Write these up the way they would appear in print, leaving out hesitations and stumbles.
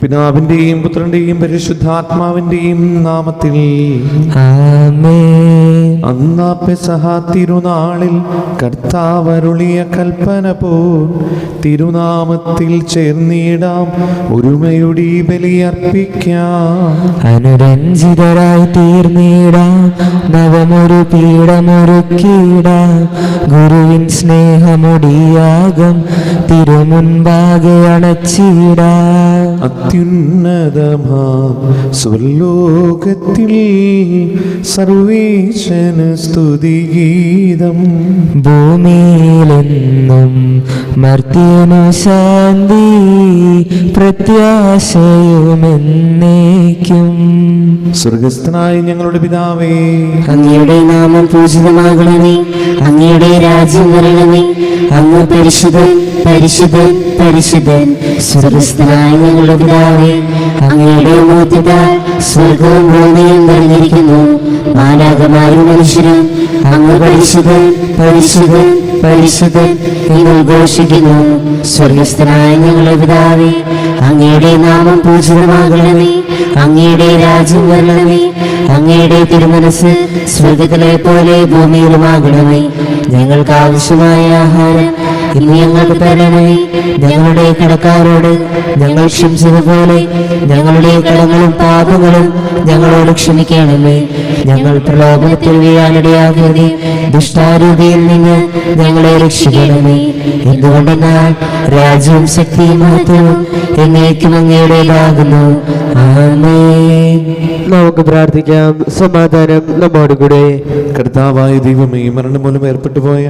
പിതാവിന്റെയും പുത്രന്റെയും പരിശുദ്ധാത്മാവിന്റെയും നാമത്തിൽ ആമേൻ. അന്നാ പെസഹ തിരുനാളിൽ കർത്താവരുളിയ കൽപ്പന പോൽ തിരുനാമത്തിൽ ചേർന്നിടാം, ഒരുമയുടെ ബലിയർപ്പിക്കാം. അനുരഞ്ജിതരായി തീർന്നിടാം, നവമൊരു പീഠമൊരുക്കിടാം. ഗുരുവിൻ സ്നേഹമൊടിയാകം തിരുമുൻപാകെ അണച്ചിടാം. അത്യുന്നതമാം സ്വർലോകത്തിൽ സർവേശന സ്തുതിഗീതം. ഭൂമിയിലെന്നും മർത്യനു ശാന്തി, പ്രത്യാശയുമെന്നേക്കും. സ്വർഗസ്ഥനായ ഞങ്ങളുടെ പിതാവേ, അങ്ങയുടെ നാമം പൂജിതമാകണമേ. അങ്ങയുടെ രാജ്യം വരണമേ. അങ്ങ് പരിശുദ്ധൻ പരിശുദ്ധൻ പരിശുദ്ധൻ. സ്വർഗസ്ഥനായ ഞങ്ങളുടെ പിതാവേ, അങ്ങയുടെ മോചിതാൽ സ്വർഗവും ഭൂമിയും നിറഞ്ഞിരിക്കുന്നു. മാലാഖമാരും മനുഷ്യരും അങ്ങ് പരിശുദ്ധൻ പരിശുദ്ധൻ പരിശുദ്ധൻ എന്ന് ഘോഷിക്കുന്നു. സ്വർഗസ്ഥനായ ഞങ്ങളുടെ പിതാവേ, അങ്ങയുടെ നാമം പൂജിതമാകണമേ. അങ്ങയുടെ രാജ്യം വരണമേ. അങ്ങയുടെ തിരുമനസ് സ്വർഗത്തിലെ പോലെ ഭൂമിയിലുമാകണമേ. ഞങ്ങൾക്ക് ആവശ്യമായ ആഹാരം ഇന്ന് ഞങ്ങൾക്ക് തരണമേ. ഞങ്ങളുടെ കടക്കാരോട് ഞങ്ങൾ ക്ഷമിച്ചതുപോലെ ഞങ്ങളുടെ കടങ്ങളും പാപങ്ങളും ഞങ്ങളോട് ക്ഷമിക്കണമേ. ഞങ്ങൾ പ്രലോഭനത്തിൽ വീഴാനിടയാകരുതേ, ദുഷ്ടാരൂപിയിൽ നിന്ന് ഞങ്ങളെ രക്ഷിക്കണമേ. എന്തുകൊണ്ടെന്നാൽ രാജ്യവും ശക്തിയും മഹത്വവും എന്നേക്കും അങ്ങയുടേതാകുന്നു. ആമേൻ. നമുക്ക് പ്രാർത്ഥിക്കാം. സമാധാനം നമ്മോടുകൂടെ. കർത്താവായ ദൈവമേ, മരണം മൂലം ഏർപ്പെട്ടു പോയ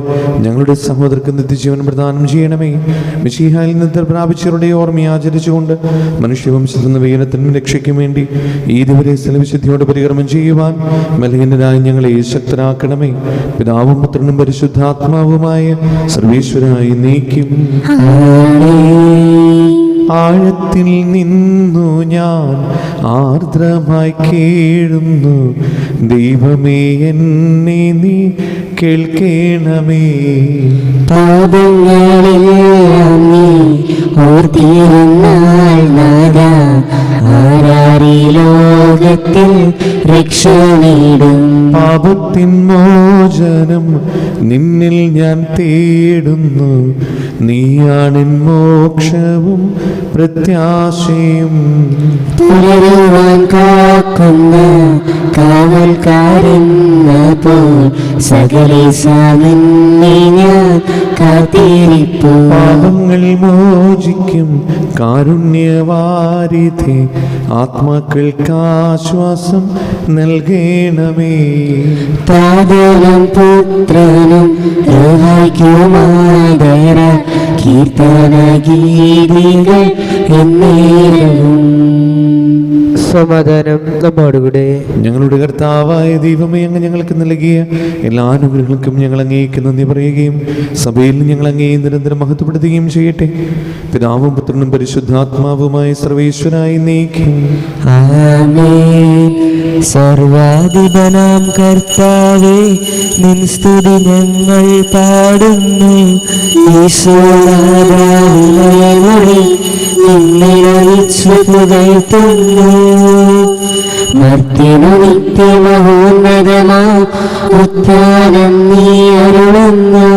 ഞങ്ങളുടെ സഹോദരർക്ക് നിത്യജീവൻ പ്രദാനം ചെയ്യണമേ. മിശിഹായിൽ നിന്ന് പ്രാപിച്ചവരുടെ ഓർമ്മ ആചരിച്ചുകൊണ്ട് മനുഷ്യവംശത്തിൽ നിന്ന് വീരത്തിനും രക്ഷയ്ക്കും വേണ്ടി ഇതുവരെ സ്ഥലവിശുദ്ധിയോടെ പരികർമ്മം ചെയ്യുവാൻ ബലഹീനരായ ഞങ്ങളെ ശക്തരാക്കണമേ. പിതാവും പുത്രനും പരിശുദ്ധാത്മാവുമായ സർവേശ്വരായി നീക്കും. ആഴത്തിൽ നിന്നു ഞാൻ ആർദ്രമായി കേഴുന്നു, ദൈവമേ എന്നെ നീ കേൾക്കണമേ. പാപങ്ങളെല്ലാം നീ ഓർത്തിരുന്നാൽ നാഥാ, ആരാരീ ലോകത്തിൽ രക്ഷ നേടും. പാപത്തിൻ മോചനം നിന്നിൽ ഞാൻ തേടുന്നു, നീയാണെൻ മോക്ഷവും പ്രത്യാശയും. പുലരുവാൻ കാക്കുന്ന കാവൽക്കാരെന്ന പോൽ സകലേശാനിന്നെ ഞാൻ കാത്തിരിപ്പു. പാപങ്ങൾ മോചിക്കും കാരുണ്യവാരിധി, ആത്മാക്കൾക്ക് ആശ്വാസം നൽകണമേ. താതനും പുത്രനും രോഹായ്ക്കുമാതര കീർത്തന ഗീതികൾ എന്നേരവും. സമാധാനം നമ്മോടുകൂടെ. ഞങ്ങളുടെ കർത്താവായ ദൈവമേ, അങ്ങ് ഞങ്ങൾക്ക് നൽകിയ എല്ലാ അനുഗ്രഹങ്ങൾക്കും ഞങ്ങൾ അങ്ങേക്ക് നന്ദി പറയുകയും സഭയിൽ ഞങ്ങൾ അങ്ങേ നിരന്തരം മഹത്വപ്പെടുത്തുകയും ചെയ്യട്ടെ. പിതാവും പുത്രനും പരിശുദ്ധാത്മാവുമായ സർവേശ്വരായി നീക്കും. ആമേൻ. സർവാധിപനാം കർത്താവേ, നിൻ സ്തുതി ഞങ്ങൾ പാടുന്നു. ഈശോനാഥാവിനെ നിന്നിലൊളിച്ചു പുകഴ്ത്തുന്നു. മർത്യനു നിത്യമഹോന്നതമാ ഉത്ഥാനം നീ അരുളുന്നു.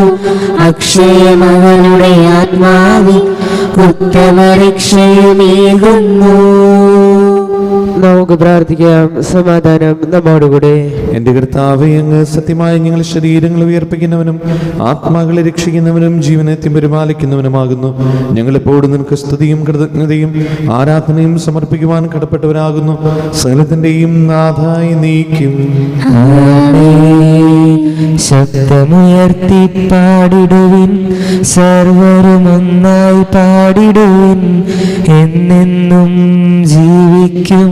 അക്ഷയമവനുടെ ആത്മാവിൽ ഉത്തമരക്ഷയമേകുന്നു. നമുക്ക് പ്രാർത്ഥിക്കാം. സമാധാനം നമ്മോടുകൂടെ. എൻ്റെ കർത്താവേ, അങ്ങ് സത്യമായി ഞങ്ങൾ ശരീരങ്ങളെ ഉയർപ്പിക്കുന്നവനും ആത്മാക്കളെ രക്ഷിക്കുന്നവനും ജീവനത്തെ പരിപാലിക്കുന്നവനുമാകുന്നു. ഞങ്ങളെപ്പോഴും നിനക്ക് സ്തുതിയും കൃതജ്ഞതയും ആരാധനയും സമർപ്പിക്കുവാൻ കടപ്പെട്ടവരാകുന്നു. സകലത്തിൻ്റെയും നാഥായി നീക്കും. ശബ്ദമുയർത്തി പാടിടുവിൻ, സർവരും ഒന്നായി പാടിടുവിൻ. എന്നെന്നും ജീവിക്കും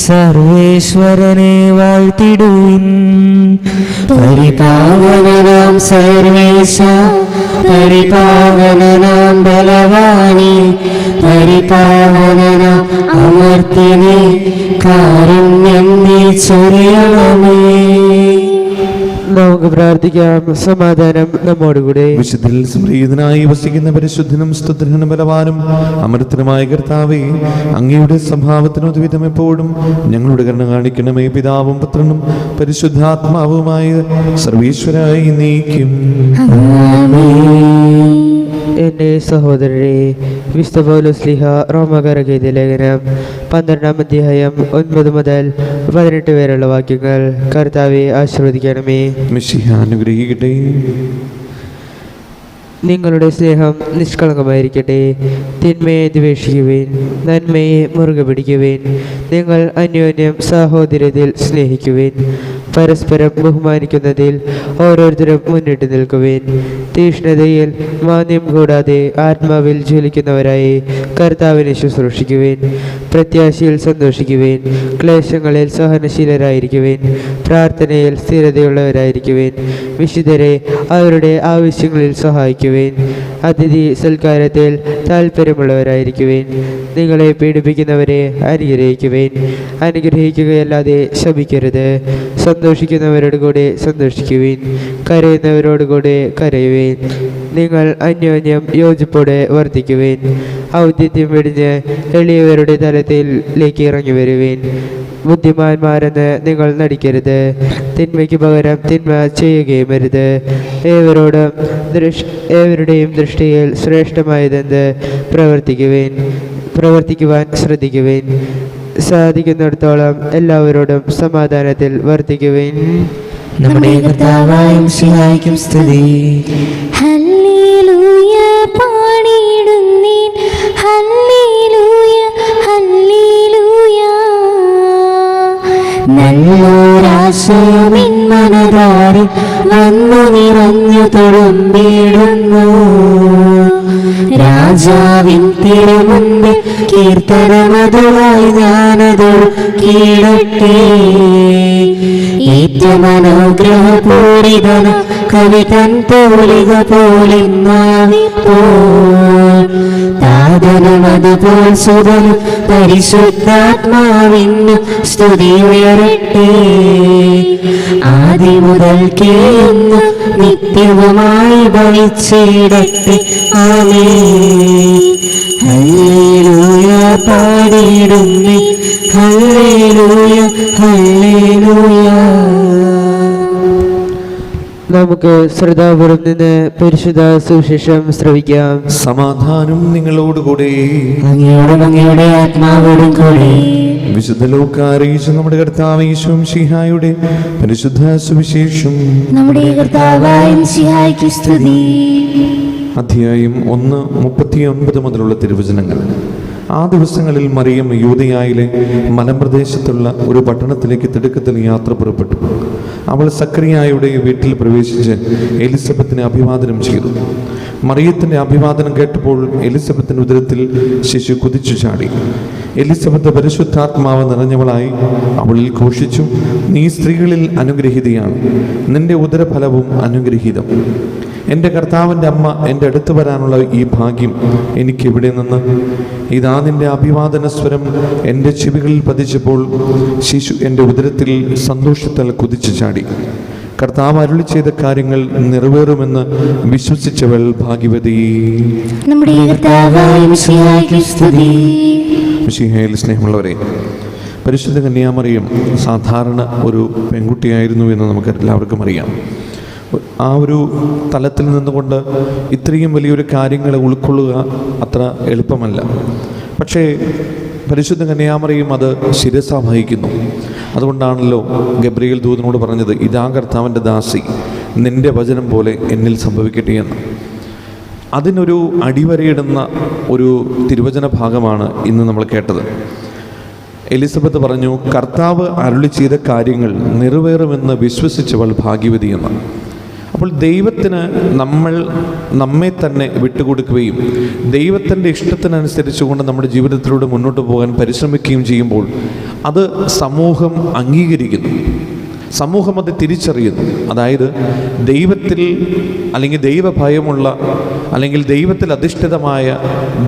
സർവേശ്വരനെ വാഴ്ത്തിടുവിൻ. പരിപാവനനാം സർവേശ, പരിപാവനനാം ബലവാനേ, പരിപാവനനാം അമർത്യനേ, കാരുണ്യം നീ ചൊരിയണമേ. നമുക്ക് പ്രാർത്ഥിക്കാം. സമാധാനം നമ്മോടുകൂടെ. വിശുദ്ധിൽ സംപ്രീതനായി വസിക്കുന്ന പരിശുദ്ധനും സ്തുത്യനും ബലവാനും അമൃതനുമായ കർത്താവേ, അങ്ങയുടെ സ്വഭാവത്തിന് ഉദ്വിധം എപ്പോഴും ഞങ്ങളുടെ കരുണ കാണിക്കണമേ. പിതാവും പുത്രനും പരിശുദ്ധാത്മാവുമായ സർവീശ്വരായി നീക്കും. എൻ്റെ സഹോദരരെ, വിശുദ്ധ പൗലോസ് ശ്ലീഹ റോമാക്കാർക്ക് എഴുതിയ ലേഖനം 12-ാം അധ്യായം 9 മുതൽ 18 വരെയുള്ള വാക്യങ്ങൾ. കർത്താവെ ആശീർവദിക്കണമേ. മിശിഹ അനുഗ്രഹിക്കട്ടെ. നിങ്ങളുടെ സ്നേഹം നിഷ്കളങ്കമായിരിക്കട്ടെ. തിന്മയെ ദ്വേഷിക്കുവിൻ, നന്മയെ മുറുകെ പിടിക്കുവിൻ. നിങ്ങൾ അന്യോന്യം സാഹോദര്യത്തിൽ സ്നേഹിക്കുവിൻ. പരസ്പരം ബഹുമാനിക്കുന്നതിൽ ഓരോരുത്തരും മുന്നിട്ട് നിൽക്കുവിൻ. തീഷ്ണതയിൽ മാന്യം കൂടാതെ ആത്മാവിൽ ജ്വലിക്കുന്നവരായി കർത്താവിനെ ശുശ്രൂഷിക്കുവിൻ. പ്രത്യാശയിൽ സന്തോഷിക്കുവിൻ. ക്ലേശങ്ങളിൽ സഹനശീലരായിരിക്കുവിൻ. പ്രാർത്ഥനയിൽ സ്ഥിരതയുള്ളവരായിരിക്കുവിൻ. വിശുദ്ധരെ അവരുടെ ആവശ്യങ്ങളിൽ സഹായിക്കുവിൻ. അതിഥി സൽക്കാരത്തിൽ താല്പര്യമുള്ളവരായിരിക്കുവിൻ. നിങ്ങളെ പീഡിപ്പിക്കുന്നവരെ അനുഗ്രഹിക്കുവിൻ. അനുഗ്രഹിക്കുകയല്ലാതെ ശപിക്കരുത്. സന്തോഷിക്കുന്നവരോട് കൂടെ സന്തോഷിക്കുവിൻ. കരയുന്നവരോടുകൂടെ കരയുവിൻ. നിങ്ങൾ അന്യോന്യം യോജിപ്പോടെ വർദ്ധിക്കുവിൻ. ഔദ്യത്യം വെടിഞ്ഞ് എളിയവരുടെ തലത്തിലേക്ക് ഇറങ്ങി വരുവിൻ. ബുദ്ധിമാന്മാരെന്ന് നിങ്ങൾ നടിക്കരുത്. തിന്മയ്ക്ക് പകരം തിന്മ ചെയ്യുകയും അരുത്. ഏവരുടെയും ദൃഷ്ടിയിൽ ശ്രേഷ്ഠമായതെന്ത് പ്രവർത്തിക്കുവാൻ ശ്രദ്ധിക്കുവിൻ. സാധിക്കുന്നിടത്തോളം എല്ലാവരോടും സമാധാനത്തിൽ വർദ്ധിക്കുവിൻ. നമ്മുടെ കർത്താവായ മിശിഹായ്ക്കും സ്തുതി. ഹല്ലേലൂയ പാടിയിടുന്നീൻ. ഹല്ലേലൂയ ഹല്ലേലൂയ. നല്ലൊരാശയമെൻ മനതാരിൽ വന്നു നിറഞ്ഞു തുളുമ്പിടുന്നു. രാജാവിൻ തിരുമുമ്പിൽ കീർത്തനമതുമായി ഞാനതു കീഴട്ടെ. ഏറ്റമനുഗ്രഹപൂരിതന കവിതൻ തൂലിക പോലിന്നാവിപ്പോ. താതനുമതുപോൽ സുതനും പരിശുദ്ധാത്മാവിന്നു സ്തുതി ഉയരട്ടെ. ആദി മുതൽക്കേ ഇന്നു നിത്യവുമായി ഭവിച്ചിടട്ടെ. ആമേൻ. ഹല്ലേലൂയ പാടിയിടുന്നേ. ഹല്ലേലൂയ ഹല്ലേലൂയ. നമുക്ക് ശ്രദ്ധാപൂർവം നിന്ന് പരിശുദ്ധ സുവിശേഷം ശ്രവിക്കാം. സമാധാനം നിങ്ങളോടുകൂടെ. അങ്ങയോടും അങ്ങയുടെ ആത്മാവോടും കൂടെ. വിശുദ്ധ ലൂക്കാ അറിയിച്ച നമ്മുടെ കർത്താവ് യേശു മിശിഹായുടെ പരിശുദ്ധ സുവിശേഷം. നമ്മുടെ കർത്താവായ മിശിഹായ്ക്ക് സ്തുതി. അധ്യായം 1:39 മുതലുള്ള തിരുവചനങ്ങൾ. ആ ദിവസങ്ങളിൽ മറിയം യൂദയായിലെ മലമ്പ്രദേശത്തുള്ള ഒരു പട്ടണത്തിലേക്ക് തിടുക്കത്തിൽ യാത്ര പുറപ്പെട്ടു. അവൾ സക്കറിയായുടെ വീട്ടിൽ പ്രവേശിച്ച് എലിസബത്തിനെ അഭിവാദനം ചെയ്തു. മറിയത്തിൻ്റെ അഭിവാദനം കേട്ടപ്പോൾ എലിസബത്തിൻ്റെ ഉദരത്തിൽ ശിശു കുതിച്ചു ചാടി. എലിസബത്ത് പരിശുദ്ധാത്മാവ് നിറഞ്ഞവളായി അവളിൽ ഘോഷിച്ചു, നീ സ്ത്രീകളിൽ അനുഗ്രഹീതയാണ്, നിന്റെ ഉദരഫലവും അനുഗ്രഹീതം. എൻ്റെ കർത്താവിൻ്റെ അമ്മ എൻ്റെ അടുത്ത് വരാനുള്ള ഈ ഭാഗ്യം എനിക്ക് ഇവിടെ നിന്ന്. ഇതാ നിന്റെ അഭിവാദന സ്വരം എൻ്റെ ചെവികളിൽ പതിച്ചപ്പോൾ ശിശു എൻ്റെ ഉദരത്തിൽ സന്തോഷത്താൽ കുതിച്ചു ചാടി. കർത്താവ് അരുളി ചെയ്ത കാര്യങ്ങൾ നിറവേറുമെന്ന് വിശ്വസിച്ചവൾ ഭാഗ്യവതി. നമ്മുടെ കർത്താവായ മിശിഹായ്ക്ക് സ്തുതി. മിശിഹായിൽ സ്നേഹമുള്ളവരെ, പരിശുദ്ധ കന്യാമറിയം സാധാരണ ഒരു പെൺകുട്ടിയായിരുന്നു എന്ന് നമുക്ക് എല്ലാവർക്കും അറിയാം. ആ ഒരു തലത്തിൽ നിന്നുകൊണ്ട് ഇത്രയും വലിയൊരു കാര്യങ്ങളെ ഉൾക്കൊള്ളുക അത്ര എളുപ്പമല്ല. പക്ഷേ പരിശുദ്ധ കന്യാമറിയം അത് ശിരസ വഹിക്കുന്നു. അതുകൊണ്ടാണല്ലോ ഗബ്രിയേൽ ദൂതനോട് പറഞ്ഞത്, ഇതാ കർത്താവിൻ്റെ ദാസി, നിന്റെ വചനം പോലെ എന്നിൽ സംഭവിക്കട്ടെ എന്ന്. അതിനൊരു അടിവരയിടുന്ന ഒരു തിരുവചന ഭാഗമാണ് ഇന്ന് നമ്മൾ കേട്ടത്. എലിസബത്ത് പറഞ്ഞു, കർത്താവ് അരുളി ചെയ്ത കാര്യങ്ങൾ നിറവേറുമെന്ന് വിശ്വസിച്ചവൾ ഭാഗ്യവതിയെന്ന്. അപ്പോൾ ദൈവത്തിന് നമ്മെ തന്നെ വിട്ടുകൊടുക്കുകയും ദൈവത്തിൻ്റെ ഇഷ്ടത്തിനനുസരിച്ചുകൊണ്ട് നമ്മുടെ ജീവിതത്തിലൂടെ മുന്നോട്ട് പോകാൻ പരിശ്രമിക്കുകയും ചെയ്യുമ്പോൾ അത് സമൂഹം അംഗീകരിക്കുന്നു, സമൂഹം അത് തിരിച്ചറിയുന്നു. അതായത് ദൈവത്തിൽ അല്ലെങ്കിൽ ദൈവഭയമുള്ള അല്ലെങ്കിൽ ദൈവത്തിൽ അധിഷ്ഠിതമായ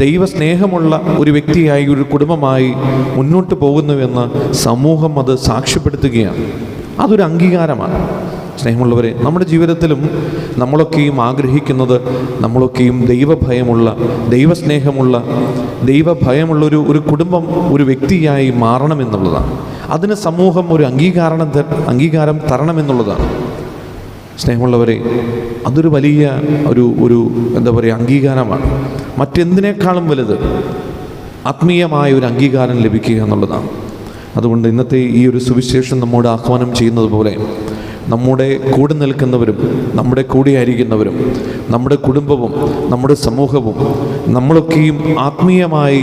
ദൈവസ്നേഹമുള്ള ഒരു വ്യക്തിയായി, ഒരു കുടുംബമായി മുന്നോട്ട് പോകുന്നുവെന്ന് സമൂഹം അത് സാക്ഷ്യപ്പെടുത്തുകയാണ്. അതൊരു അംഗീകാരമാണ്. സ്നേഹമുള്ളവരെ, നമ്മുടെ ജീവിതത്തിലും നമ്മളൊക്കെയും ആഗ്രഹിക്കുന്നത്, നമ്മളൊക്കെയും ദൈവഭയമുള്ള, ദൈവസ്നേഹമുള്ള, ദൈവഭയമുള്ള ഒരു കുടുംബം, ഒരു വ്യക്തിയായി മാറണമെന്നുള്ളതാണ്. അതിന് സമൂഹം ഒരു അംഗീകാരം തരണമെന്നുള്ളതാണ്. സ്നേഹമുള്ളവരെ, അതൊരു വലിയ ഒരു എന്താ പറയുക, അംഗീകാരമാണ്. മറ്റെന്തിനേക്കാളും വലുത് ആത്മീയമായ ഒരു അംഗീകാരം ലഭിക്കുക എന്നുള്ളതാണ്. അതുകൊണ്ട് ഇന്നത്തെ ഈ ഒരു സുവിശേഷം നമ്മോട് ആഹ്വാനം ചെയ്യുന്നത് പോലെ നമ്മുടെ കൂടെ നിൽക്കുന്നവരും, നമ്മുടെ കൂടെയായിരിക്കുന്നവരും, നമ്മുടെ കുടുംബവും, നമ്മുടെ സമൂഹവും, നമ്മളൊക്കെയും ആത്മീയമായി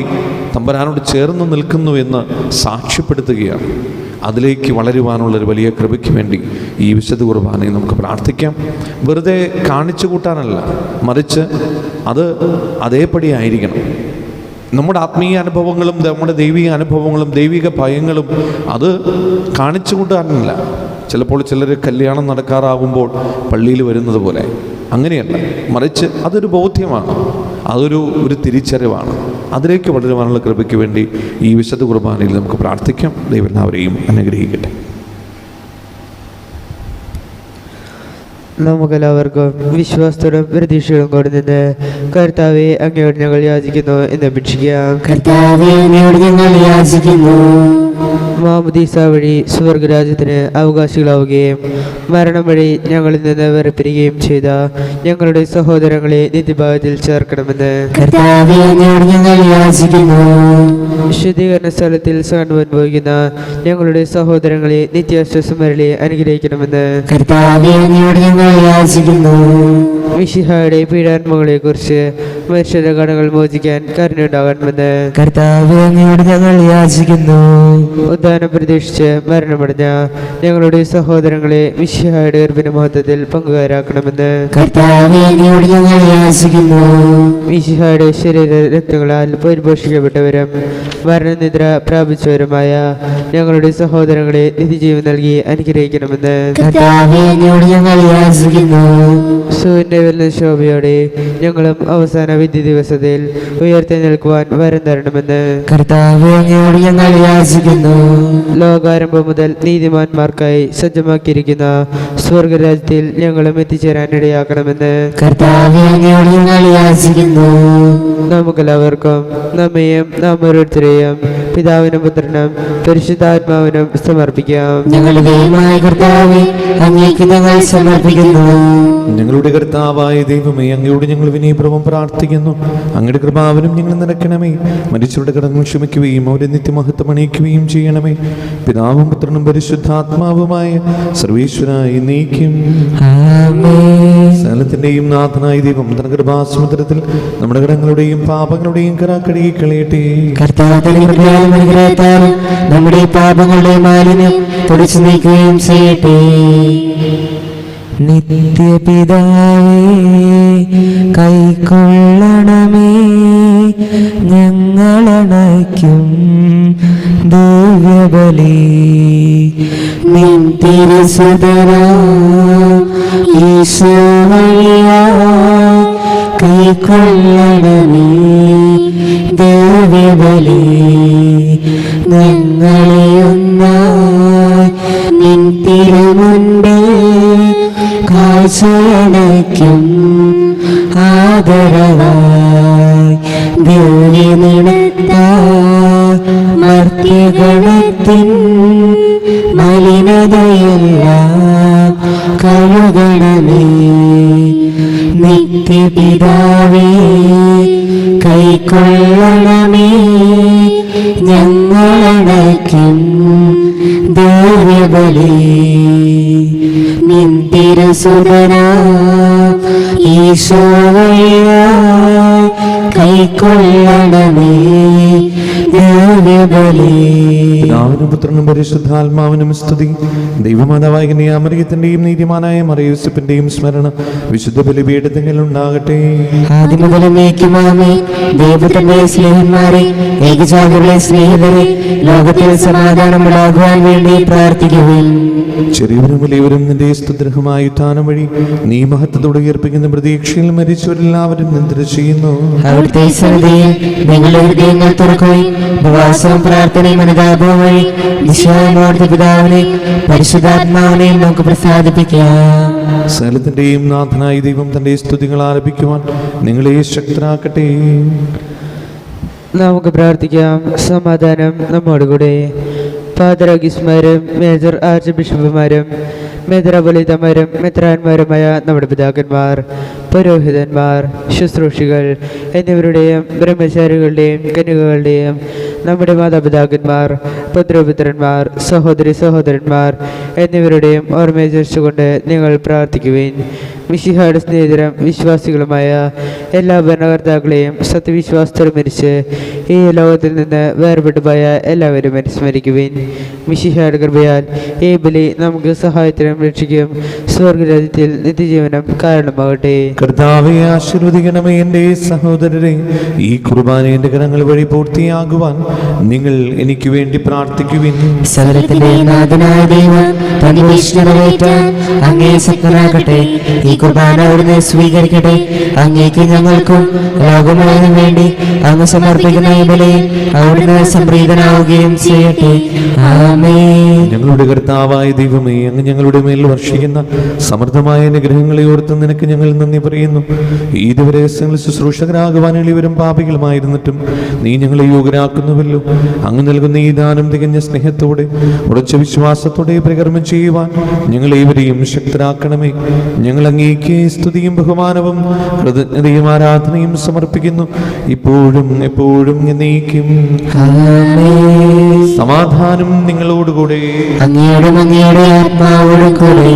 തമ്പുരാനോട് ചേർന്ന് നിൽക്കുന്നു എന്ന് സാക്ഷ്യപ്പെടുത്തുകയാണ്. അതിലേക്ക് വളരുവാനുള്ളൊരു വലിയ കൃപയ്ക്ക് വേണ്ടി ഈ വിശുദ്ധ കുർബാനയിൽ നമുക്ക് പ്രാർത്ഥിക്കാം. വെറുതെ കാണിച്ചു കൂട്ടാനല്ല, മറിച്ച് അത് അതേപടി ആയിരിക്കണം. നമ്മുടെ ആത്മീയ അനുഭവങ്ങളും നമ്മുടെ ദൈവിക അനുഭവങ്ങളും ദൈവിക ഭയങ്ങളും അത് കാണിച്ചു കൂട്ടാനല്ല. ചിലപ്പോൾ ചിലർ കല്യാണം നടക്കാറാകുമ്പോൾ പള്ളിയിൽ വരുന്നത് പോലെ അങ്ങനെയല്ല, മറിച്ച് അതൊരു ബോധ്യമാണ്, അതൊരു തിരിച്ചറിവാണ്. അതിലേക്ക് വളരുവാനുള്ള കൃപയ്ക്ക് വേണ്ടി ഈ വിശുദ്ധ കുർബാനയിൽ നമുക്ക് പ്രാർത്ഥിക്കാം. ദൈവം എല്ലാവരെയും അനുഗ്രഹിക്കട്ടെ. നമുക്കെല്ലാവർക്കും വിശ്വാസത്തോടും പ്രതീക്ഷകളും കൊണ്ട് നിന്ന് കർത്താവെ അങ്ങയോട് ഞങ്ങൾ യാചിക്കുന്നു എന്ന് അപേക്ഷിക്കാം. കർത്താവേ, അങ്ങയോട് ഞങ്ങൾ യാചിക്കുന്നു. മാമുദീസ വഴി സ്വർഗരാജ്യത്തിന് അവകാശികളാവുകയും മരണം വഴി ഞങ്ങളിൽ നിന്ന് വേർപിരിയുകയും ചെയ്ത ഞങ്ങളുടെ സഹോദരങ്ങളെ നിത്യഭാഗത്തിൽ ചേർക്കണമെന്ന് കർത്താവേ, അങ്ങയോട് ഞങ്ങൾ യാചിക്കുന്നു. ശുദ്ധീകരണ സ്ഥലത്തിൽ സഹനം അനുഭവിക്കുന്ന ഞങ്ങളുടെ സഹോദരങ്ങളെ നിത്യാശ്വാസം വരളി അനുഗ്രഹിക്കണമെന്ന് കർത്താവേ, അങ്ങയോട് ഞങ്ങൾ യാചിക്കുന്നു. മിശിഹായുടെ പീഡാത്മകളെ കുറിച്ച് മനുഷ്യരുടെ കടകൾ മോചിക്കാൻ കരുണയുണ്ടാകണമെന്ന് കർത്താവേ, അങ്ങയോട് ഞങ്ങൾ യാചിക്കുന്നു. ഉദ്ധാനം പ്രതീക്ഷിച്ച് മരണമടഞ്ഞ ഞങ്ങളുടെ സഹോദരങ്ങളെ മിശിഹായുടെ ഗർഭിണ മഹത്വത്തിൽ പങ്കുകാരാക്കണമെന്ന് കർത്താവേ, അങ്ങയോട് ഞങ്ങൾ യാചിക്കുന്നു. മിശിഹായുടെ ശരീര രക്തങ്ങളാൽ പരിപോഷിക്കപ്പെട്ടവരും മരണനിദ്ര പ്രാപിച്ചവരുമായ ഞങ്ങളുടെ സഹോദരങ്ങളെ നിത്യജീവൻ നൽകി അനുഗ്രഹിക്കണമെന്ന് കർത്താവേ, അങ്ങയോട് ഞങ്ങൾ യാചിക്കുന്നു. സൂര്യന്റെ വെള്ള ശോഭയോടെ ഞങ്ങളും അവസാന വിധി ദിവസത്തിൽ ഉയർത്തി നിൽക്കുവാൻ വരം തരണമെന്ന് കർത്താവേ, അങ്ങയോട് ഞങ്ങൾ യാചിക്കുന്നു. ലോകാരംഭം മുതൽ നീതിമാന്മാർക്കായി സജ്ജമാക്കിയിരിക്കുന്ന സ്വർഗരാജ്യത്തിൽ ഞങ്ങളും എത്തിച്ചേരാൻ ഇടയാക്കണമെന്ന് കർത്താവേ, അങ്ങയോട് ഞങ്ങൾ യാചിക്കുന്നു. നമുക്കെല്ലാവർക്കും നമ്മയും നാം ഓരോരുത്തരെയും പിതാവിനും പുത്രനും പരിശുദ്ധാത്മാവിനും സമർപ്പിക്കാം. ഞങ്ങളുടെ ദൈവമായ കർത്താവേ, അങ്ങേക്ക് ഞങ്ങൾ സമർപ്പിക്കുന്നു. ഞങ്ങളുടെ കർത്താവായ ദൈവമേ, അങ്ങയോട് ഞങ്ങൾ വിനയപൂർവ്വം പ്രാർത്ഥിക്കുന്നു. അങ്ങയുടെ കൃപാവനും ഞങ്ങൾ നിറയ്ക്കണമേ. മരിച്ചവരുടെ കടങ്ങൾ ക്ഷമിക്കുകയും അവരെ നിത്യമഹത്വം അണിയിക്കുകയും ചെയ്യണമേ. പിതാവും പുത്രനും പരിശുദ്ധാത്മാവുമായ സർവീശ്വരായി നീക്കും. സകലത്തിന്റെയും നാഥനായ ദൈവം തന്റെ കൃപാസമുദ്രത്തിൽ നമ്മുടെ കടങ്ങളുടെയും പാപങ്ങളുടെയും കരാക്കഴുകി കളയട്ടെ. അനുഗ്രഹത്താലും നമ്മുടെ പാപങ്ങളുടെ മാലിന്യം തുടച്ചു നീക്കുകയും ചെയ്യട്ടെ. നിത്യപിതാവേ, കൈക്കൊള്ളണമേ ഞങ്ങളണയ്ക്കും ദിവ്യബലി. നിൻ തിരുസുതനാം ഈശോ വഴിയായി കൈക്കൊള്ളണമേ ദിവ്യബലി. ഞങ്ങളെ ഒന്നായി നിൻ തിരുമുൻപിൽ കാഴ്ചയണയ്ക്കും ആദരവായി ദിവ്യനിടത്ത മർത്യഗണത്തിൻ മലിനതയെല്ലാം കഴുകണമേ. നിത്യപിതാവേ, കൈക്കൊള്ളണമേ ഞങ്ങളണയ്ക്കും ദിവ്യബലി. നിൻ തിരുസുതനാം ഈശോ വഴിയായി കൈക്കൊള്ളണമേ ദിവ്യബലി. പിതാവിനും പുത്രനും പരിശുദ്ധാത്മാവിനും സ്തുതി. ദൈവമാതാവായ മറിയത്തിന്റെയും നീതിമാനായ മറിയൂസഫിന്റെയും സ്മരണ വിശുദ്ധ ബലിപീഠത്തിൽ ഉണ്ടാകട്ടെ. ആദ്യം മുതലും ഏകമാമേ. ദൈവത്തിന്റെ സ്നേഹന്മാരെ, ഏകജാതികളെ സ്നേഹിതരെ, ലോകത്തിൽ സമാധാനമുണ്ടാകുവാൻ വേണ്ടി പ്രാർത്ഥിക്കുവിൻ. ചെറിയവരും വലിയവരും നിന്റെ സ്തുതിർഹമായ ഉത്ഥാനം വഴി നീ മഹത്വത്തോടെ ഉയർപ്പിക്കുന്ന പ്രതീക്ഷയിൽ മരിച്ചവരെല്ലാവരും നിദ്ര ചെയ്യുന്നു. അവിടുത്തെ സന്നിധിയിൽ നിങ്ങളുടെ ഹൃദയങ്ങൾ തുറക്കുകയും ഉപവാസം വിശ്വാസവും പ്രാർത്ഥനയും അനുതാപവും വഴി വിശ്വാസമോർത്ത പിതാവിനെ പരിശുദ്ധാത്മാവിനെയും നമുക്ക് പ്രസാദിപ്പിക്കാം. സകലത്തിന്റെയും നാഥനായ ദൈവം തന്റെ സ്തുതികൾ ആലപിക്കുവാൻ നിങ്ങളെ ശക്തരാക്കട്ടെ. നമുക്ക് പ്രാർത്ഥിക്കാം. സമാധാനം നമ്മോടുകൂടെ. പാതരാഗീസ്മാരും മേജർ ആർച്ച് ബിഷപ്പുമാരും മെത്രാപൊലീത്തമാരും മെത്രാന്മാരുമായ നമ്മുടെ പിതാക്കന്മാർ, പുരോഹിതന്മാർ, ശുശ്രൂഷികൾ എന്നിവരുടെയും ബ്രഹ്മചാരികളുടെയും കന്യകകളുടെയും നമ്മുടെ മാതാപിതാക്കന്മാർ, പുത്രപുത്രന്മാർ, സഹോദരി സഹോദരന്മാർ എന്നിവരുടെയും ഓർമ്മയെ ചേർച്ചുകൊണ്ട് നിങ്ങൾ പ്രാർത്ഥിക്കുവിൻ. മിശിഹായുടെ സ്നേഹിതരും വിശ്വാസികളുമായ എല്ലാ ഭരണകർത്താക്കളെയും സത്യവിശ്വാസത്തോടെ മരിച്ച് ഈ ലോകത്തിൽ നിന്ന് വേർപെട്ടു പോയ എല്ലാവരും അനുസ്മരിക്കുവിൻ. മിശിഹായുടെ കൃപയാൽ ഈ ബലി നമുക്ക് സഹായത്തിനും രക്ഷിക്കും സ്വർഗരാജ്യത്തിൽ നിത്യജീവനം കാരണമാകട്ടെ. കർത്താവെ ആശീർവദിക്കണമേ. എൻ്റെ സഹോദരരെ, ഈ കുർബാനയുടെ കരങ്ങൾ വഴി പൂർത്തിയാകുവാൻ നിങ്ങൾ എനിക്ക് വേണ്ടി പ്രാർത്ഥിക്കുവിൻ. സകലത്തിന്റെ നാഥനായ ദൈവം തന്റെ വിഷ്ണുവേറ്റാൻ അങ്ങേ ശക്തനാകട്ടെ. ഈ കുർബാന അവിടുന്ന് സ്വീകരിക്കട്ടെ. അങ്ങേക്ക് ഞങ്ങൾക്കും ലോകമുഴുവനും വേണ്ടി അങ്ങ് സമർപ്പിക്കുന്ന ഈ ബലി അവിടുന്ന് സംപ്രീതനാവുകയും ചെയ്യട്ടെ. ആമേൻ. ഞങ്ങളുടെ കർത്താവായ ദൈവമേ, അങ്ങ് ഞങ്ങളുടെ മേൽ വർഷിക്കുന്ന സമൃദ്ധമായ അനുഗ്രഹങ്ങളെ ഓർത്ത് നിനക്ക് ഞങ്ങൾ നന്ദി പറയുന്നു. ഈ ദിവസങ്ങളിൽ ശുശ്രൂഷകരാകുവാൻ എളിയവരും പാപികളുമായിരുന്നിട്ടും നീ ഞങ്ങളെ യോഗ്യരാക്കുന്നുവല്ലോ. അങ്ങ് നൽകുന്ന ഈ ദാനം തികഞ്ഞ സ്നേഹത്തോടെ ഉറച്ച വിശ്വാസത്തോടെ പ്രകർമ്മം ചെയ്യുവാൻ ഞങ്ങളേവരെയും ശക്തരാക്കണമേ. ഞങ്ങൾ അങ്ങേക്ക് സ്തുതിയും ബഹുമാനവും കൃതജ്ഞതയും ആരാധനയും സമർപ്പിക്കുന്നു, ഇപ്പോഴും എപ്പോഴും എന്നേക്കും. സമാധാനം നിങ്ങളോടുകൂടെ. അങ്ങയുടെ ആത്മാവോടും കൂടെ.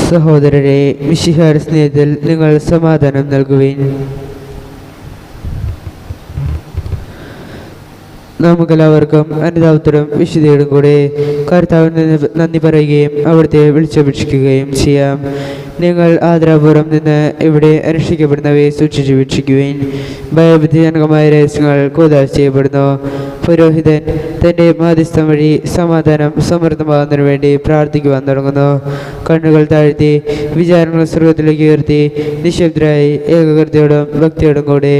സഹോദരരെ, മിശിഹായുടെ സ്നേഹത്തിൽ നിങ്ങൾ സമാധാനം നൽകുവിൻ. നമുക്കെല്ലാവർക്കും അനുതാപത്തോടും വിശുദ്ധിയോടും കൂടെ കർത്താവിന് നന്ദി പറയുകയും അവിടുത്തെ വിളിച്ചപേക്ഷിക്കുകയും ചെയ്യാം. നിങ്ങൾ ആദരപൂർവ്വം നിന്ന് ഇവിടെ അനുഷ്ഠിക്കപ്പെടുന്നവയെ സൂക്ഷിച്ചു വീക്ഷിക്കുകയും ഭയഭീതിജനകമായ രഹസ്യങ്ങൾ കൂതാശ ചെയ്യപ്പെടുന്നു. പുരോഹിതൻ തൻ്റെ മാധ്യസ്ഥം വഴി സമാധാനം സമൃദ്ധമാകുന്നതിനു വേണ്ടി പ്രാർത്ഥിക്കുവാൻ തുടങ്ങുന്നു. കണ്ണുകൾ താഴ്ത്തി വിചാരങ്ങൾ സ്വർഗത്തിലേക്ക് ഉയർത്തി നിശബ്ദരായി ഏകാഗ്രതയോടും ഭക്തിയോടും കൂടെ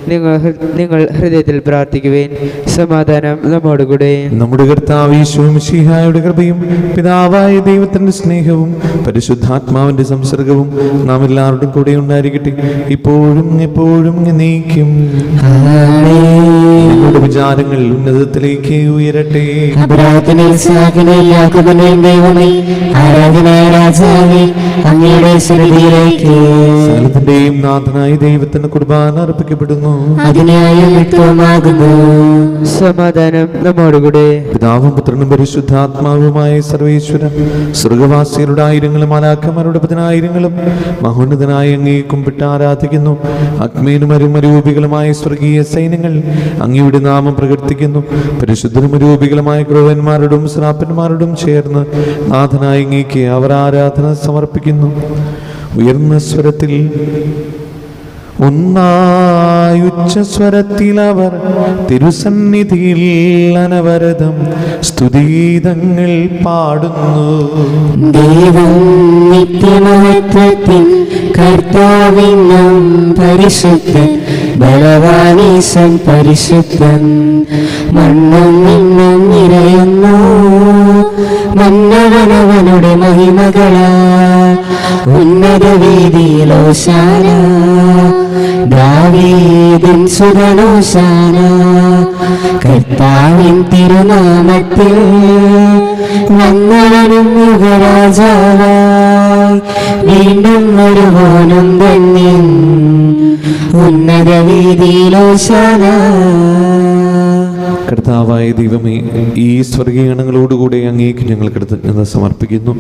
നിങ്ങൾ ഹൃദയത്തിൽ പ്രാർത്ഥിക്കുവേൻ. സമാധാനം നമ്മോടുകൂടെ. നമ്മുടെ കർത്താവ് യേശു മിശിഹായുടെ കൃപയും പിതാവായ ദൈവത്തിന്റെ സ്നേഹവും പരിശുദ്ധാത്മാവിന്റെ സംസർഗവും നാം എല്ലാവരുടെയും കൂടെ ഉണ്ടായിരിക്കട്ടെ, ഇപ്പോഴും എപ്പോഴും എന്നേക്കും. നിങ്ങളുടെ വിചാരങ്ങൾ ഉന്നതത്തിലേക്ക് ഉയരട്ടെ. സകലത്തിന്റെയും നാഥനായ ദൈവത്തിന് കുർബാന അർപ്പിക്കപ്പെടുന്നു. സമാധാനം നമ്മോടുകൂടെ. പിതാവും പുത്രനും പരിശുദ്ധാത്മാവുമായ സർവേശ്വരൻ സ്വർഗവാസികളുടെ ആയിരങ്ങളും മാലാഖമാരുടെ പതിനായിരങ്ങളും മഹോന്നതനായ അങ്ങയെ കുമ്പിട്ട് ആരാധിക്കുന്നു. അഗ്മേനും അരൂപികളുമായ സ്വർഗീയ സൈന്യങ്ങൾ അങ്ങയുടെ നാമം പ്രകീർത്തിക്കുന്നു. പരിശുദ്ധരും അരൂപികളുമായ ക്രൂവന്മാരോടും ശ്രാപ്പന്മാരോടും ചേർന്ന് നാഥനായ അങ്ങേക്ക് അവർ ആരാധന സമർപ്പിക്കുന്നു. ഉയർന്ന സ്വരത്തിൽ ഒന്നായുച്ചസ്വരത്തിൽ അവർ തിരുസന്നിധിയിൽ അനവരതം സ്തുതിഗീതങ്ങൾ പാടുന്നു. ദൈവം നിത്യമഹത്വത്തിൻ കർത്താവിനും പരിശുദ്ധൻ, ബലവാനീശൻ പരിശുദ്ധൻ. മണ്ണും നിന്നും നിറയുന്നു മന്നവനവനുടെ മഹിമകളാ. ഉന്നത വീതിയിൽ ഹോശാന, ദാവീദിൻ സുതൻ ഹോശാന. കർത്താവിൻ തിരുനാമത്തിൽ വന്നവനും യുഗരാജാവായി വീണ്ടും വരുവാനും ധന്യൻ. ഉന്നത വീതിയിൽ ഹോശാന. കർത്താവായ ദൈവമേ, ഈ സ്വർഗീയഗണങ്ങളോടുകൂടെ അങ്ങേക്ക് ഞങ്ങൾ കൃതജ്ഞത സമർപ്പിക്കുന്നു.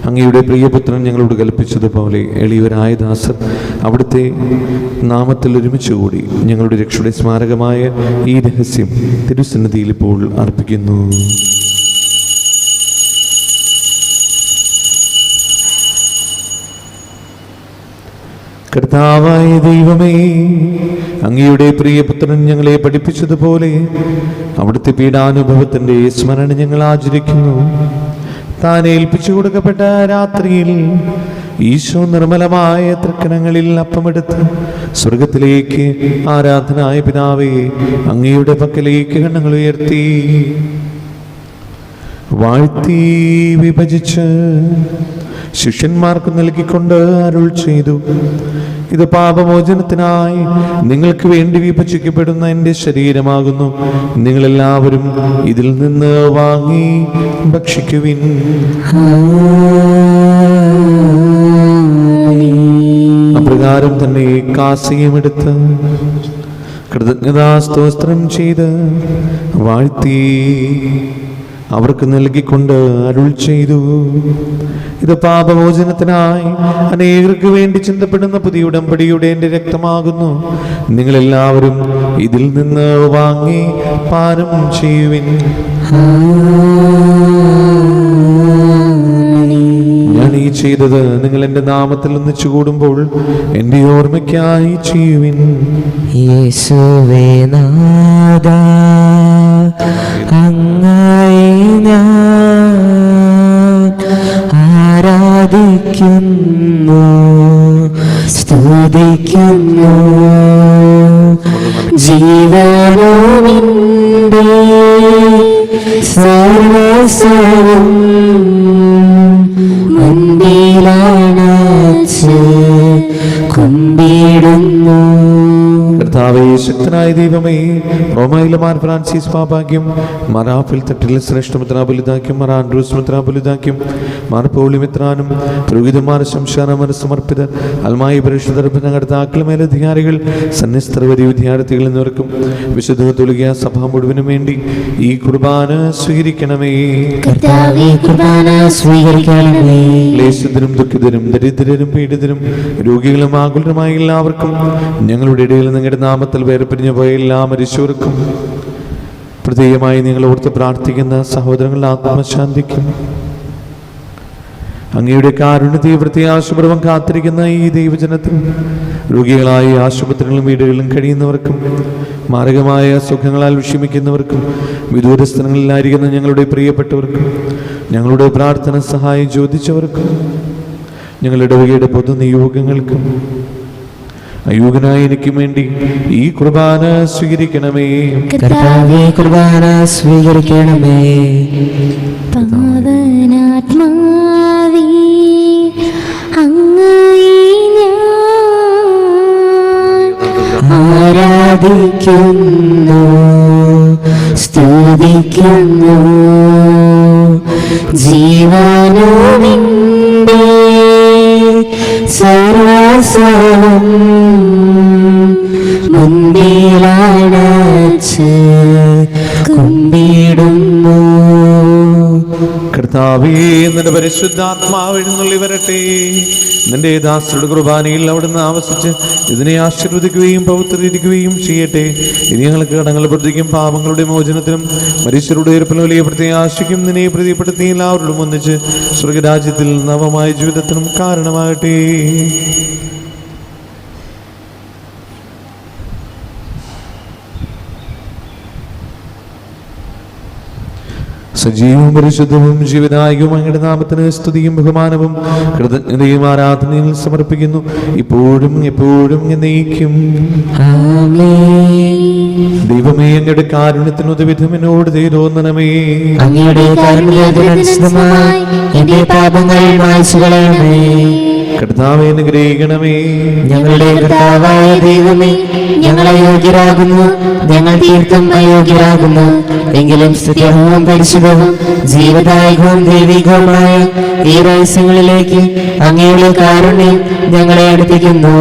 അങ്ങയുടെ പ്രിയപുത്രൻ ഞങ്ങളോട് കൽപ്പിച്ചതുപോലെ എളിയവരായ ദാസർ അവിടുത്തെ നാമത്തിൽ ഒരുമിച്ചുകൂടി ഞങ്ങളുടെ രക്ഷയുടെ സ്മാരകമായ ഈ രഹസ്യം തിരുസന്നിധിയിൽ ഇപ്പോൾ അർപ്പിക്കുന്നു. കർത്താവായ ദൈവമേ, അങ്ങയുടെ പ്രിയപുത്രൻ ഞങ്ങളെ പഠിപ്പിച്ചതുപോലെ അവിടുത്തെ പീഡാനുഭവത്തിന്റെ സ്മരണ ഞങ്ങൾ ആചരിക്കുന്നു. താൻ ഏൽപ്പിച്ചു കൊടുക്കപ്പെട്ട രാത്രിയിൽ ഈശോ നിർമ്മലമായ തൃക്കണങ്ങളിൽ അപ്പമെടുത്ത് സ്വർഗത്തിലേക്ക് ആരാധനായ പിതാവേ അങ്ങയുടെ പക്കലേക്ക് കണ്ണുകൾ ഉയർത്തി വാഴ്ത്തി വിഭജിച്ച് ശിഷ്യന്മാർക്ക് നൽകിക്കൊണ്ട് അരുൾ ചെയ്തു, ഇത് പാപമോചനത്തിനായി നിങ്ങൾക്ക് വേണ്ടി വിഭജിക്കപ്പെടുന്ന എൻ്റെ ശരീരമാകുന്നു. നിങ്ങളെല്ലാവരും ഇതിൽ നിന്ന് വാങ്ങി ഭക്ഷിക്കുവിൻ. അപ്രകാരം തന്നെ കാസയുമെടുത്ത് കൃതജ്ഞതാസ്തോത്രം ചെയ്ത് വാഴ്ത്തി അവർക്ക് നൽകിക്കൊണ്ട് അരുൾ ചെയ്തു, ഇത് പാപമോചനത്തിനായി അനേകർക്ക് വേണ്ടി ചിന്തപ്പെടുന്ന പുതിയ ഉടമ്പടിയുടെ എൻ്റെ രക്തമാകുന്നു. നിങ്ങളെല്ലാവരും ഇതിൽ നിന്ന് വാങ്ങി പാനം ചെയ്യുവിൻ. ഞാൻ ഈ ചെയ്തത് നിങ്ങൾ എൻ്റെ നാമത്തിൽ ഒന്നിച്ചു കൂടുമ്പോൾ എൻ്റെ ഓർമ്മയ്ക്കായി ചെയ്യുവിൻ. യേശുവേ നാഥാ, അങ്ങയെ ഞാൻ ആരാധിക്കുന്നു, സ്തുതിക്കുന്നു. ജീവനോവിന്റെ സർവസ്വം മുൻപിലണച്ച് കുമ്പിടുന്നു. കർത്താവേ, ശക്തനായ ദൈവമേ, റോമായിലെ മാർ ഫ്രാൻസിസ് പാപ്പാക്കും മാർ ആഫിൽ തട്ടിൽ ശ്രേഷ്ഠ മിത്രാപുലിതാക്കും മാർ ആൻഡ്രൂസ് മിത്രാപുലിതാക്കും മാർ പോളി മിത്രാനും പുരോഹിതന്മാർ ശംശാനമാർ സമർപ്പിതർ അൽമായി പരിശുദ്ധ കർത്താക്കൾ മേലധികാരികൾ സന്യസ്തർവരി വിദ്യാർത്ഥികൾ എന്നിവർക്കും വിശുദ്ധ കത്തോലിക്ക സഭ മുഴുവനും വേണ്ടി ഈ കുർബാന സ്വീകരിക്കണമേ. ക്ലേശിതരും ദുഃഖിതരും ദരിദ്രരും പീഡിതരും രോഗികളും ആകുലരുമായ എല്ലാവർക്കും ഞങ്ങളുടെ ഇടയിൽ നിങ്ങളുടെ നാമത്തിൽ വേർപിരിഞ്ഞു പോയ എല്ലാ മരിച്ചവർക്കും പ്രത്യേകമായി നിങ്ങൾ ഓർത്ത് പ്രാർത്ഥിക്കുന്ന സഹോദരങ്ങളുടെ ആത്മശാന്തിക്കും അങ്ങയുടെ കാരുണ്യത്തെ പ്രത്യാശപൂർവ്വം കാത്തിരിക്കുന്ന ഈ ദൈവജനത്തിൽ രോഗികളായി ആശുപത്രികളിലും വീടുകളിലും കഴിയുന്നവർക്കും മാരകമായ സുഖങ്ങളാൽ വിഷമിക്കുന്നവർക്കും വിദൂരസ്ഥലങ്ങളിലായിരിക്കുന്ന ഞങ്ങളുടെ പ്രിയപ്പെട്ടവർക്കും ഞങ്ങളുടെ പ്രാർത്ഥന സഹായം ചോദിച്ചവർക്കും ഞങ്ങളുടെ ഇടവകയുടെ പൊതു നിയോഗങ്ങൾക്കും അയോഗ്യനായ എനിക്കും വേണ്ടി ഈ കുർബാന സ്വീകരിക്കണമേ. കർത്താവേ, കുർബാന സ്വീകരിക്കണമേ. പാവനാത്മാവേ, അങ്ങയെ ഞാൻ ആരാധിക്കുന്നു, സ്തുതിക്കുന്നു. ജീവനോവിന്റെ സർവസ്വം മുൻപിലണച്ച് കുമ്പിടുന്നു. കർത്താവേ, നിന്റെ പരിശുദ്ധാത്മാവ് എഴുന്നള്ളി വരട്ടെ. നിന്റെ ദാസരുടെ കുർബാനയിൽ അവിടുന്ന് ആവസിച്ച് ഇതിനെ ആശീർവദിക്കുകയും പവിത്രീകരിക്കുകയും ചെയ്യട്ടെ. ഇത് ഞങ്ങൾക്ക് കടങ്ങൾ പ്രതിക്കും പാപങ്ങളുടെ മോചനത്തിനും മരിച്ചവരുടെ ഉയർപ്പിലും വലിയ പ്രത്യാശയ്ക്കും നിന്നെ പ്രീതിപ്പെടുത്തി എല്ലാവരോടും ഒന്നിച്ച് സ്വർഗരാജ്യത്തിൽ നവമായ ജീവിതത്തിനും കാരണമാകട്ടെ. സജീവവും പരിശുദ്ധവും ജീവനായകവും അങ്ങയുടെ നാമത്തിന് സ്തുതിയും ബഹുമാനവും കൃതജ്ഞതയും ആരാധനയും സമർപ്പിക്കുന്നു, ഇപ്പോഴും എപ്പോഴും എന്നേക്കും. ദൈവമേ, അങ്ങയുടെ കാരുണ്യത്തിനൊരു വിധം എന്നോട് തോന്നണമേ. അങ്ങയുടെ കാരുണ്യത്തിനനുസൃതമായി എന്റെ പാപങ്ങൾ മായ്ച്ചു കളയണമേ. കർത്താവേ, അനുഗ്രഹിക്കണമേ. ഞങ്ങളുടെ കർത്താവായ ദൈവമേ, ഞങ്ങൾ അയോഗ്യരാകുന്നു, ഞങ്ങൾ തീർത്തും അയോഗ്യരാകുന്നു. എങ്കിലും സ്തുത്യർഹവും പരിശുദ്ധവും ജീവദായകവും ദൈവികവുമായ ഈ രഹസ്യങ്ങളിലേക്ക് അങ്ങയുടെ കാരുണ്യം ഞങ്ങളെ അടുപ്പിക്കുന്നു.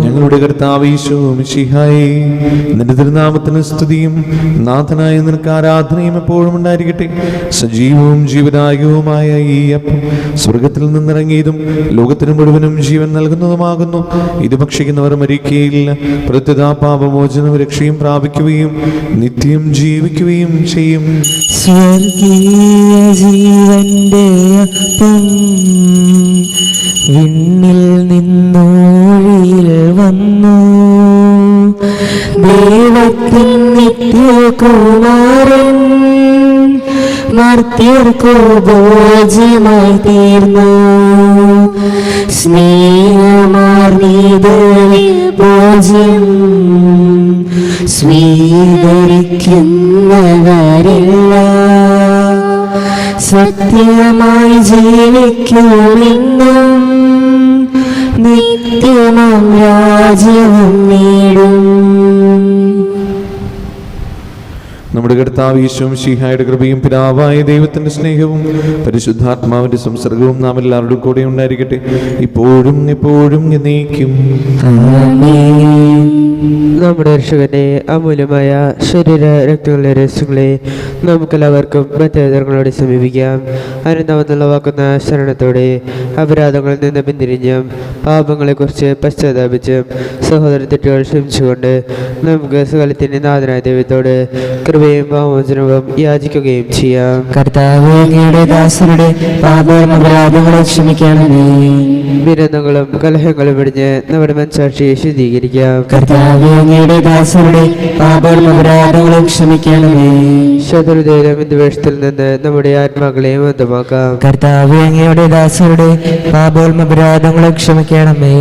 ഞങ്ങളുടെ കർത്താവ് ഈശോ മിശിഹായേ, നിന്റെ തിരുനാമത്തിന് സ്തുതിയും നാഥനായ നിനക്ക് ആരാധനയും എപ്പോഴും ഉണ്ടായിരിക്കട്ടെ. സജീവവും ജീവദായകവുമായ ഈ അപ്പം സ്വർഗത്തിൽ നിന്നിറങ്ങിയതും ലോകത്തിന് മുഴുവനും ജീവൻ നൽകുന്നതുമാകുന്നു. ഇത് ഭക്ഷിക്കുന്നവർ മരിക്കുകയില്ല, പ്രത്യുത പാപമോചനവും രക്ഷയും പ്രാപിക്കുകയും നിത്യം ജീവിക്കുകയും ചെയ്യും. സ്വർഗീയ ജീവന്റെ അപ്പം വിണ്ണിൽ നിന്നോഴിയിൽ വന്നു. ദൈവത്തിൻ നിത്യകുമാരൻ മർത്യർക്കു ഭോജ്യമായി തീർന്നു. സ്നേഹമാർന്നീത് ഭോജ്യം സ്വീകരിക്കുന്നവരില്ല. സത്യമായി ജീവിക്കുമെന്നും നിത്യമാം രാജ്യവും നേടും. നമ്മുടെ കർത്താവ് യേശു മിശിഹായുടെ കൃപയും പിതാവായ ദൈവത്തിന്റെ സ്നേഹവും പരിശുദ്ധാത്മാവിന്റെ സംസർഗവും നാം എല്ലാവരുടെ കൂടെ ഉണ്ടായിരിക്കട്ടെ, ഇപ്പോഴും എപ്പോഴും എന്നേക്കും. നമ്മുടെ രക്ഷകന്റെ അമൂല്യമായ ശരീര രക്തങ്ങളുടെ രഹസ്യങ്ങളെ നമുക്കെല്ലാവർക്കും മറ്റേതരങ്ങളോട് സമീപിക്കാം. അനന്തമെന്നുള്ളവാക്കുന്ന ശരണത്തോടെ അപരാധങ്ങളിൽ നിന്ന് പിന്തിരിഞ്ഞും പാപങ്ങളെക്കുറിച്ച് പശ്ചാത്താപിച്ചും സഹോദര തെറ്റുകൾ ക്ഷമിച്ചുകൊണ്ട് നമുക്ക് സകലത്തിന്റെ നാഥനായ ദൈവത്തോട് കൃപയും പാമോചനവും യാചിക്കുകയും ചെയ്യാം. കർത്താവേ, അങ്ങയുടെ ദാസരുടെ പാപങ്ങളും അപരാധങ്ങളും ക്ഷമിക്കണമേ. വിരോധങ്ങളും കലഹങ്ങളും വെടിഞ്ഞ് നമ്മുടെ മനസാക്ഷിയെ ശുദ്ധീകരിക്കാം. കർത്താവേ, അങ്ങയുടെ ദാസരുടെ പാപങ്ങളും അപരാധങ്ങളും ക്ഷമിക്കണമേ. ശത്രുതയിലും വിദ്വേഷത്തിൽ നിന്ന് നമ്മുടെ ആത്മാക്കളെ മന്ദമാക്കാം. കർത്താവേ, അങ്ങയുടെ ദാസരുടെ പാപങ്ങളും അപരാധങ്ങളും ക്ഷമിക്കണമേ.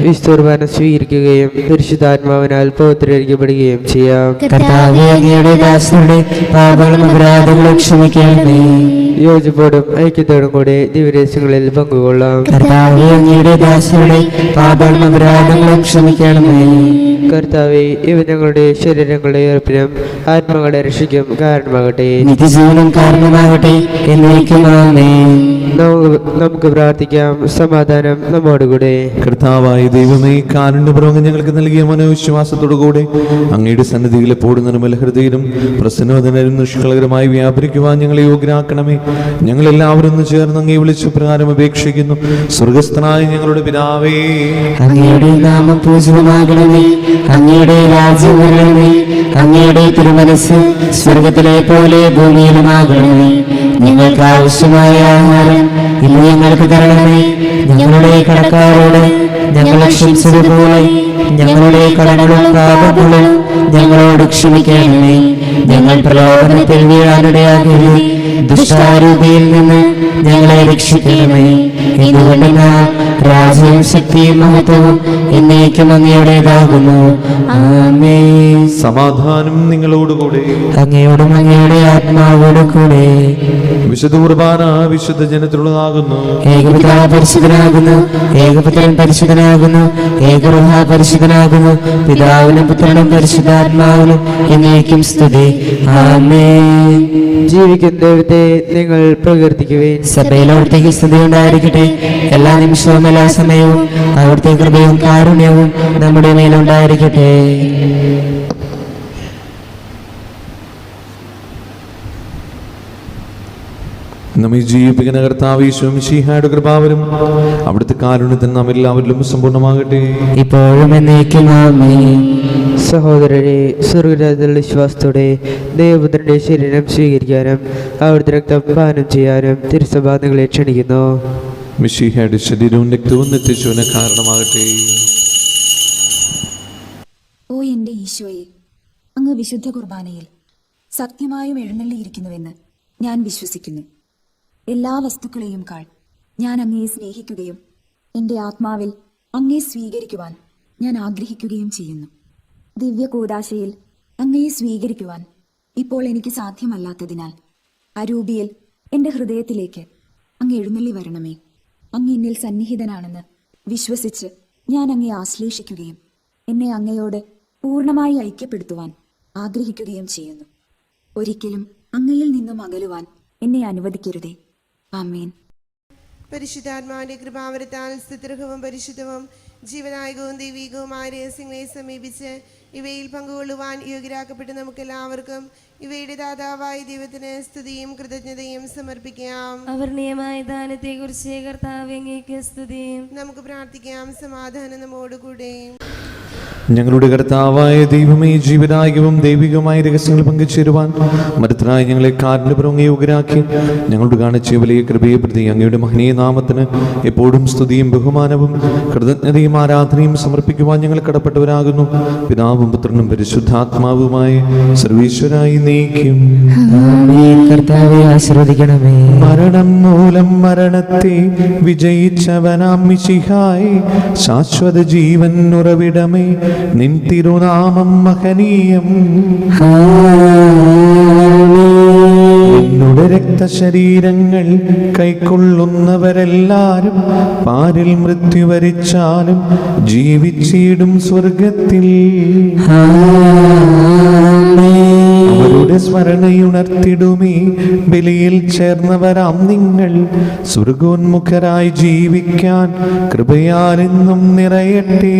വിസ്തുർബാനം സ്വീകരിക്കുകയും പരിശുദ്ധാത്മാവിനാൽ പവിത്രീകരിക്കപ്പെടുകയും ചെയ്യാം. കർത്താവേ, അങ്ങയുടെ ദാസരുടെ പാപങ്ങളും അപരാധങ്ങളും ക്ഷമിക്കണമേ. യോജിപ്പോടും ഐക്യത്തോടും കൂടി ദിവ്യരഹസ്യങ്ങളിൽ പങ്കുകൊള്ളാം. കർത്താവേ, അങ്ങയുടെ ദാസരുടെ പാപങ്ങളും അപരാധങ്ങളും ക്ഷമിക്കണമേ. കർത്താവേ, ഇവ ഞങ്ങളുടെ ശരീരങ്ങളുടെ ഉറപ്പിനും ആത്മാക്കളുടെ രക്ഷയ്ക്കും കാരണമാകട്ടെ. നിത്യജീവനും കാരണമാകട്ടെ. എന്നേക്കും ആമേൻ. നമുക്ക് പ്രാർത്ഥിക്കാം. സമാധാനം നമ്മോടുകൂടെ. കർത്താവായ ദൈവമേ, കാരുണ്യപൂർവ്വം ഞങ്ങൾക്ക് നൽകിയ മനോവിശ്വാസത്തോടുകൂടെ അങ്ങയുടെ സന്നിധിയിൽ എപ്പോഴും നിർമ്മല ഹൃദയരും പ്രസന്നവദനരും നിഷ്കളങ്കരമായി വ്യാപരിക്കുവാൻ ഞങ്ങളെ യോഗ്യരാക്കണമേ. ഞങ്ങളെല്ലാവരും ഒന്ന് ചേർന്ന് അങ്ങേ വിളിച്ചു പ്രകാരം അപേക്ഷിക്കുന്നു. സ്വർഗസ്ഥനായ ഞങ്ങളുടെ പിതാവേ, അങ്ങയുടെ നാമം പൂജിതമാകണമേ. അങ്ങയുടെ രാജ്യം വരണമേ. അങ്ങയുടെ തിരുമനസ്സ് സ്വർഗത്തിലെ പോലെ ഭൂമിയിലുമാകണമേ. ഞങ്ങൾക്ക് ആവശ്യമായ ആഹാരം ഇന്ന് ഞങ്ങൾക്ക് തരണമേ. ഞങ്ങളുടെ കടക്കാരോട് ഞങ്ങൾ ക്ഷമിച്ചതുപോലെ ഞങ്ങളുടെ കടങ്ങളും പാപങ്ങളും ഞങ്ങളോട് ക്ഷമിക്കണമേ. ഞങ്ങൾ പ്രലോഭനത്തിൽ വീഴാനിടയാകരുത്. ദുഷ്ടാരൂപിയിൽ നിന്ന് ഞങ്ങളെ രക്ഷിക്കണമേ. എന്തുകൊണ്ടെന്നാൽ രാജ്യവും ശക്തിയും മഹത്വവും എന്നേക്കും അങ്ങയുടേതാകുന്നു. ആമേൻ. സമാധാനം നിങ്ങളോടുകൂടെ. അങ്ങയോടും അങ്ങയുടെ ആത്മാവോടും കൂടെ. വിശുദ്ധ കുർബാന വിശുദ്ധ ജനത്തിലുള്ളതാകുന്നു. ഏകപിതാവ് പരിശുദ്ധനാകുന്നു. ഏകപുത്രൻ പരിശുദ്ധനാകുന്നു. ഏകറുഹ പരിശുദ്ധനാകുന്നു. പിതാവിനും പുത്രനും പരിശുദ്ധാത്മാവിനും എന്നേക്കും സ്തുതി. ആമേൻ. ജീവിക്കുന്ന ദൈവത്തെ നിങ്ങൾ പ്രകീർത്തിക്കുവേൻ. സഭയിൽ അവിടുത്തേക്ക് സ്തുതി ഉണ്ടായിരിക്കട്ടെ. എല്ലാ നിമിഷവും എല്ലാ സമയവും അവിടുത്തെ കൃപയും കാരുണ്യവും നമ്മുടെ മേലുണ്ടായിരിക്കട്ടെ. നമ്മെ ജീവിപ്പിക്കുന്ന കർത്താവ് യേശു മിശിഹായുടെ കൃപാവരും അവിടുത്തെ കാരുണ്യത്തിന് നാം എല്ലാവരിലും സമ്പൂർണ്ണമാകട്ടെ, ഇപ്പോഴും എന്നേക്കും ആമേൻ. സഹോദരരെ, സ്വർഗരാജ്യത്തിലുള്ള വിശ്വാസത്തോടെ ദൈവപുത്രന്റെ ശരീരം സ്വീകരിക്കാനും അവിടുത്തെ രക്തം പാനം ചെയ്യാനും തിരുസഭ നിങ്ങളെ ക്ഷണിക്കുന്നു. മിശിഹായുടെ ശരീരവും രക്തവും നിത്യജീവന് കാരണമാകട്ടെ. ഓ എൻ്റെ ഈശോയെ, അങ്ങ് വിശുദ്ധ കുർബാനയിൽ സത്യമായും എഴുന്നള്ളിയിരിക്കുന്നുവെന്ന് ഞാൻ വിശ്വസിക്കുന്നു. എല്ലാ വസ്തുക്കളെയും കാൾ ഞാൻ അങ്ങയെ സ്നേഹിക്കുകയും എൻ്റെ ആത്മാവിൽ അങ്ങയെ സ്വീകരിക്കുവാൻ ഞാൻ ആഗ്രഹിക്കുകയും ചെയ്യുന്നു. ദിവ്യ കൂദാശയിൽ അങ്ങയെ സ്വീകരിക്കുവാൻ ഇപ്പോൾ എനിക്ക് സാധ്യമല്ലാത്തതിനാൽ അരൂപിയിൽ എൻ്റെ ഹൃദയത്തിലേക്ക് അങ്ങ് എഴുന്നള്ളി വരണമേ. അങ്ങ് എന്നിൽ സന്നിഹിതനാണെന്ന് വിശ്വസിച്ച് ഞാൻ അങ്ങയെ ആശ്ലേഷിക്കുകയും എന്നെ അങ്ങയോട് പൂർണ്ണമായി ഐക്യപ്പെടുത്തുവാൻ ആഗ്രഹിക്കുകയും ചെയ്യുന്നു. ഒരിക്കലും അങ്ങയിൽ നിന്നും അകലുവാൻ എന്നെ അനുവദിക്കരുതേ. ആമേൻ. പരിശുദ്ധാത്മാവിന്റെ കൃപാവരത്താൽ സ്തുത്യർഹവും പരിശുദ്ധവും ജീവനായകവും ദൈവികവുമായ രഹസ്യങ്ങളെ സമീപിച്ച് ഇവയിൽ പങ്കുകൊള്ളുവാൻ യോഗ്യരാക്കപ്പെട്ട് നമുക്കെല്ലാവർക്കും ഇവയുടെ ദാതാവായ ദൈവത്തിന് സ്തുതിയും കൃതജ്ഞതയും സമർപ്പിക്കാം. അവർണീയമായ ദാനത്തെ കുറിച്ച് കർത്താവേ അങ്ങേക്ക് സ്തുതി. നമുക്ക് പ്രാർത്ഥിക്കാം. സമാധാനം നമ്മോടുകൂടെ. ഞങ്ങളുടെ കർത്താവായ ദൈവമേ, ജീവനായകവും ദൈവികവുമായ രഹസ്യങ്ങൾ പങ്കുചേരുവാൻ മരുത്തരായ ഞങ്ങളെ കാരുണ്യപൂർവ്വം യോഗ്യരാക്കി ഞങ്ങളുടെ കാണിച്ച വലിയ കൃപയെ പ്രതി അങ്ങയുടെ മഹനീയ നാമത്തിന് എപ്പോഴും സ്തുതിയും ബഹുമാനവും കൃതജ്ഞതയും ആരാധനയും സമർപ്പിക്കുവാൻ ഞങ്ങൾ കടപ്പെട്ടവരാകുന്നു. പിതാവും പുത്രനും പരിശുദ്ധാത്മാവുമായ സർവീശ്വരായി നീക്കും. കർത്താവെ ആശീർവദിക്കണമേ. മരണം മൂലം മരണത്തെ വിജയിച്ചവനാം മിശിഹായേ, ശാശ്വത ജീവൻ ഉറവിടമേ, നിൻ തിരുനാമം മഹനീയം. നിന്നുടെ രക്തശരീരങ്ങൾ കൈക്കൊള്ളുന്നവരെല്ലാരും പാരിൽ മൃത്യു വരിച്ചാലും ജീവിച്ചിടും സ്വർഗത്തിൽ. അവരുടെ സ്മരണയുണർത്തിടുമേ, ബലിയിൽ ചേർന്നവരാം നിങ്ങൾ സ്വർഗോന്മുഖരായി ജീവിക്കാൻ കൃപയാലെന്നും നിറയട്ടെ.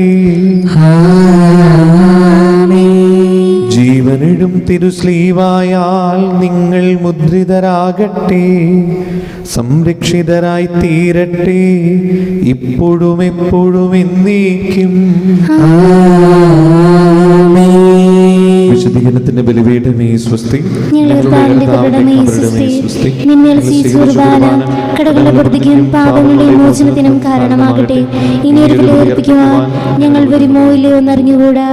ജീവനിടും തിരുസ്ലീവായാൽ നിങ്ങൾ മുദ്രിതരാകട്ടെ, സംരക്ഷിതരായി തീരട്ടെ, ഇപ്പോഴും എപ്പോഴും എന്നേക്കും. വിശുദ്ധീകരണത്തിന്റെ ബലിപീഠമേ സ്വസ്തി. കടകളുടെ വൃത്തിക്കും പാപങ്ങളുടെ മോചനത്തിനും കാരണമാകട്ടെ. ഇനി ഒരു ബലി അർപ്പിക്കുവാൻ ഞങ്ങൾ വരുമോ ഇല്ലയോ എന്നറിഞ്ഞുകൂടാ.